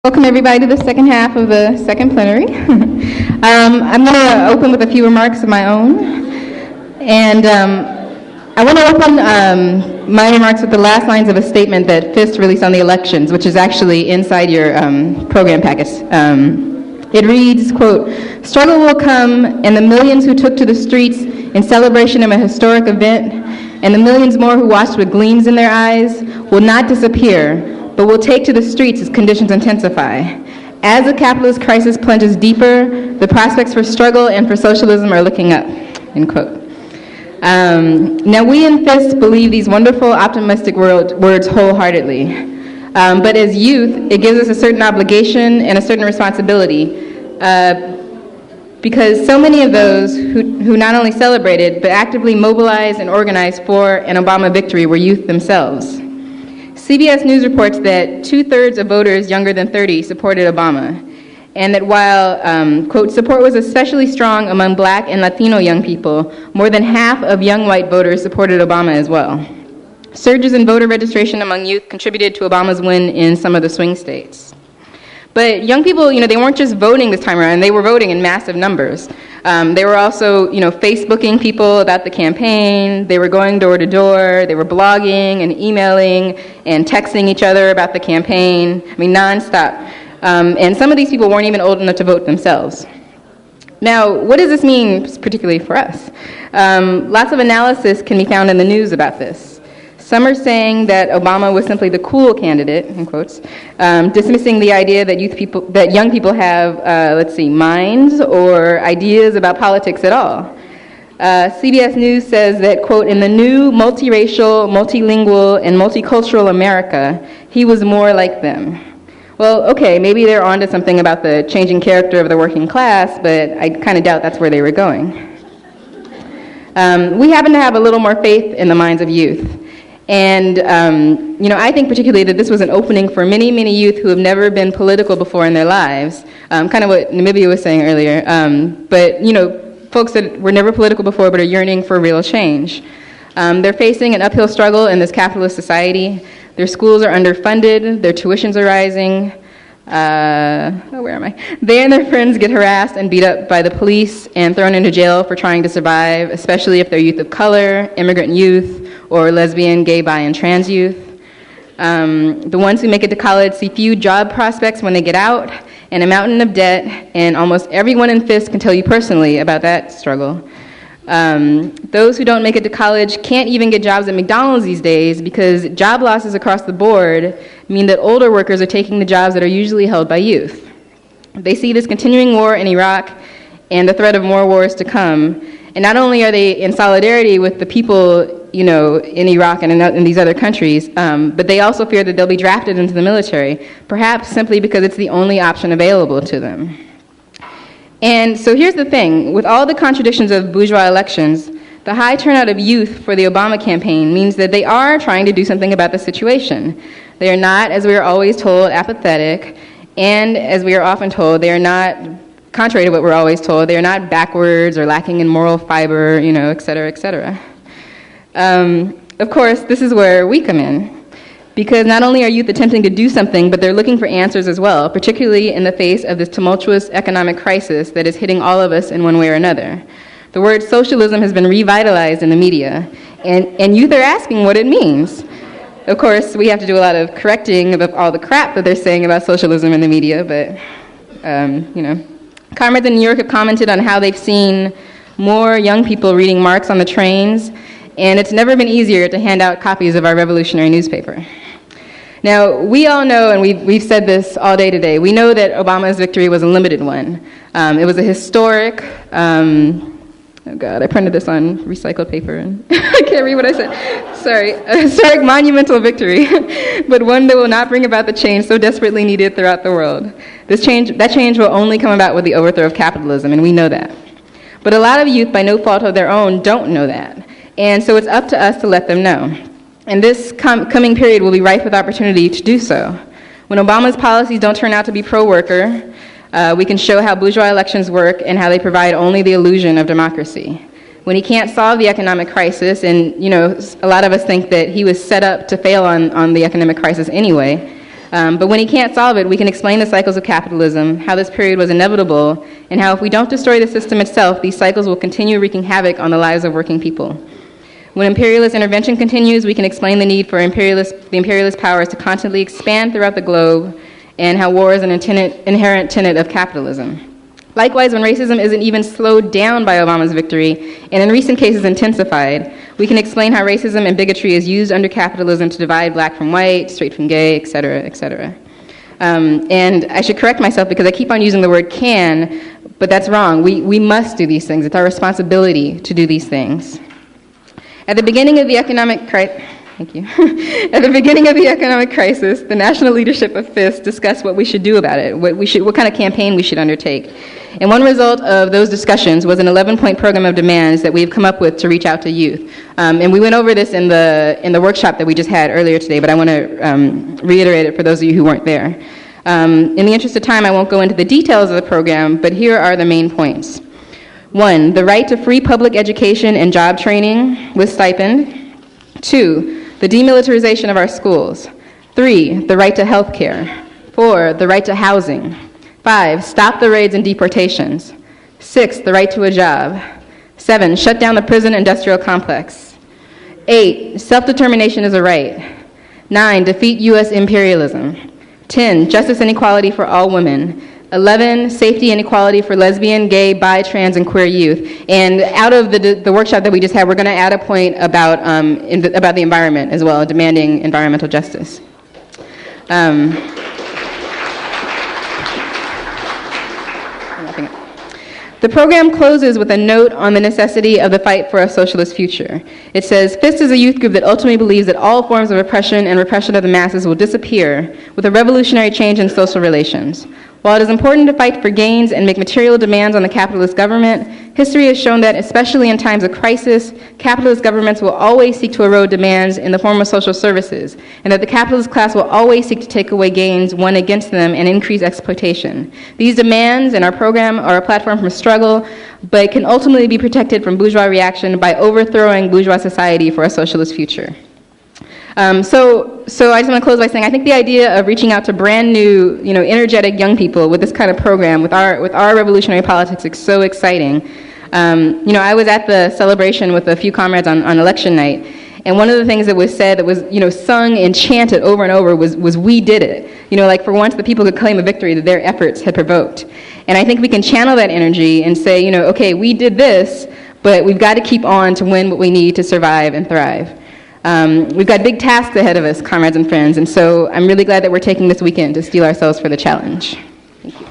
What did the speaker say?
Welcome everybody to the second half of the second plenary. I'm going to open with a few remarks of my own. And I want to open my remarks with the last lines of a statement that FIST released on the elections, which is actually inside your program packets. It reads, quote, "Struggle will come, and the millions who took to the streets in celebration of a historic event, and the millions more who watched with gleams in their eyes, will not disappear, but will take to the streets as conditions intensify. As the capitalist crisis plunges deeper, the prospects for struggle and for socialism are looking up," end quote. Now, we in FIST believe these wonderful, optimistic words wholeheartedly. But as youth, it gives us a certain obligation and a certain responsibility, because so many of those who not only celebrated, but actively mobilized and organized for an Obama victory were youth themselves. CBS News reports that 2/3 of voters younger than 30 supported Obama, and that while, quote, support was especially strong among Black and Latino young people, more than half of young white voters supported Obama as well. Surges in voter registration among youth contributed to Obama's win in some of the swing states. But young people, they weren't just voting this time around, they were voting in massive numbers. They were also, Facebooking people about the campaign, they were going door to door, they were blogging and emailing and texting each other about the campaign, nonstop. And some of these people weren't even old enough to vote themselves. Now, what does this mean particularly for us? Lots of analysis can be found in the news about this. Some are saying that Obama was simply the cool candidate, in quotes, dismissing the idea that young people have, minds or ideas about politics at all. CBS News says that, quote, "in the new multiracial, multilingual, and multicultural America, he was more like them." Well, okay, maybe they're onto something about the changing character of the working class, but I kind of doubt that's where they were going. We happen to have a little more faith in the minds of youth. And, I think particularly that this was an opening for many, many youth who have never been political before in their lives, kind of what Namibia was saying earlier, but, folks that were never political before but are yearning for real change. They're facing an uphill struggle in this capitalist society. Their schools are underfunded, their tuitions are rising. They and their friends get harassed and beat up by the police and thrown into jail for trying to survive, especially if they're youth of color, immigrant youth, or lesbian, gay, bi, and trans youth. The ones who make it to college see few job prospects when they get out, and a mountain of debt, and almost everyone in FIST can tell you personally about that struggle. Those who don't make it to college can't even get jobs at McDonald's these days because job losses across the board mean that older workers are taking the jobs that are usually held by youth. They see this continuing war in Iraq and the threat of more wars to come, and not only are they in solidarity with the people, in Iraq and in these other countries, but they also fear that they'll be drafted into the military, perhaps simply because it's the only option available to them. And so here's the thing, with all the contradictions of bourgeois elections, the high turnout of youth for the Obama campaign means that they are trying to do something about the situation. They are not, as we are always told, apathetic, and as we are often told, they are not, contrary to what we're always told, they are not backwards or lacking in moral fiber, et cetera, et cetera. Of course, this is where we come in. Because not only are youth attempting to do something, but they're looking for answers as well, particularly in the face of this tumultuous economic crisis that is hitting all of us in one way or another. The word socialism has been revitalized in the media, and youth are asking what it means. Of course, we have to do a lot of correcting of all the crap that they're saying about socialism in the media, but, Comrades in New York have commented on how they've seen more young people reading Marx on the trains, and it's never been easier to hand out copies of our revolutionary newspaper. Now, we all know, and we've said this all day today, we know that Obama's victory was a limited one. It was a historic, I printed this on recycled paper, and I can't read what I said. Sorry, a historic monumental victory, but one that will not bring about the change so desperately needed throughout the world. That change will only come about with the overthrow of capitalism, and we know that. But a lot of youth, by no fault of their own, don't know that. And so it's up to us to let them know. And this coming period will be rife with opportunity to do so. When Obama's policies don't turn out to be pro-worker, we can show how bourgeois elections work and how they provide only the illusion of democracy. When he can't solve the economic crisis, and a lot of us think that he was set up to fail on the economic crisis anyway, But when he can't solve it, we can explain the cycles of capitalism, how this period was inevitable, and how if we don't destroy the system itself, these cycles will continue wreaking havoc on the lives of working people. When imperialist intervention continues, we can explain the need for the imperialist powers to constantly expand throughout the globe, and how war is an inherent tenet of capitalism. Likewise, when racism isn't even slowed down by Obama's victory, and in recent cases intensified, we can explain how racism and bigotry is used under capitalism to divide black from white, straight from gay, et cetera, et cetera. And I should correct myself because I keep on using the word can, but that's wrong. We must do these things. It's our responsibility to do these things. At the beginning of the economic crisis, At the beginning of the economic crisis, the national leadership of FIST discussed what we should do about it, what kind of campaign we should undertake. And one result of those discussions was an 11-point program of demands that we've come up with to reach out to youth. And we went over this in the workshop that we just had earlier today, but I want to reiterate it for those of you who weren't there. In the interest of time, I won't go into the details of the program, but here are the main points. 1, the right to free public education and job training with stipend. 2, the demilitarization of our schools. 3, the right to health care. 4, the right to housing. 5, stop the raids and deportations. 6, the right to a job. 7, shut down the prison industrial complex. 8, self-determination is a right. 9, defeat U.S. imperialism. 10, justice and equality for all women. 11, safety and equality for lesbian, gay, bi, trans, and queer youth. And out of the workshop that we just had, we're going to add a point about the environment as well, demanding environmental justice. The program closes with a note on the necessity of the fight for a socialist future. It says, FIST is a youth group that ultimately believes that all forms of oppression and repression of the masses will disappear with a revolutionary change in social relations. While it is important to fight for gains and make material demands on the capitalist government, history has shown that, especially in times of crisis, capitalist governments will always seek to erode demands in the form of social services, and that the capitalist class will always seek to take away gains won against them and increase exploitation. These demands in our program are a platform for struggle, but can ultimately be protected from bourgeois reaction by overthrowing bourgeois society for a socialist future. So I just want to close by saying I think the idea of reaching out to brand new, energetic young people with this kind of program, with our revolutionary politics, is so exciting. I was at the celebration with a few comrades on election night, and one of the things that was said that was, sung and chanted over and over was "We did it." Like for once the people could claim a victory that their efforts had provoked. And I think we can channel that energy and say, okay, we did this, but we've got to keep on to win what we need to survive and thrive. We've got big tasks ahead of us, comrades and friends, and so I'm really glad that we're taking this weekend to steel ourselves for the challenge. Thank you.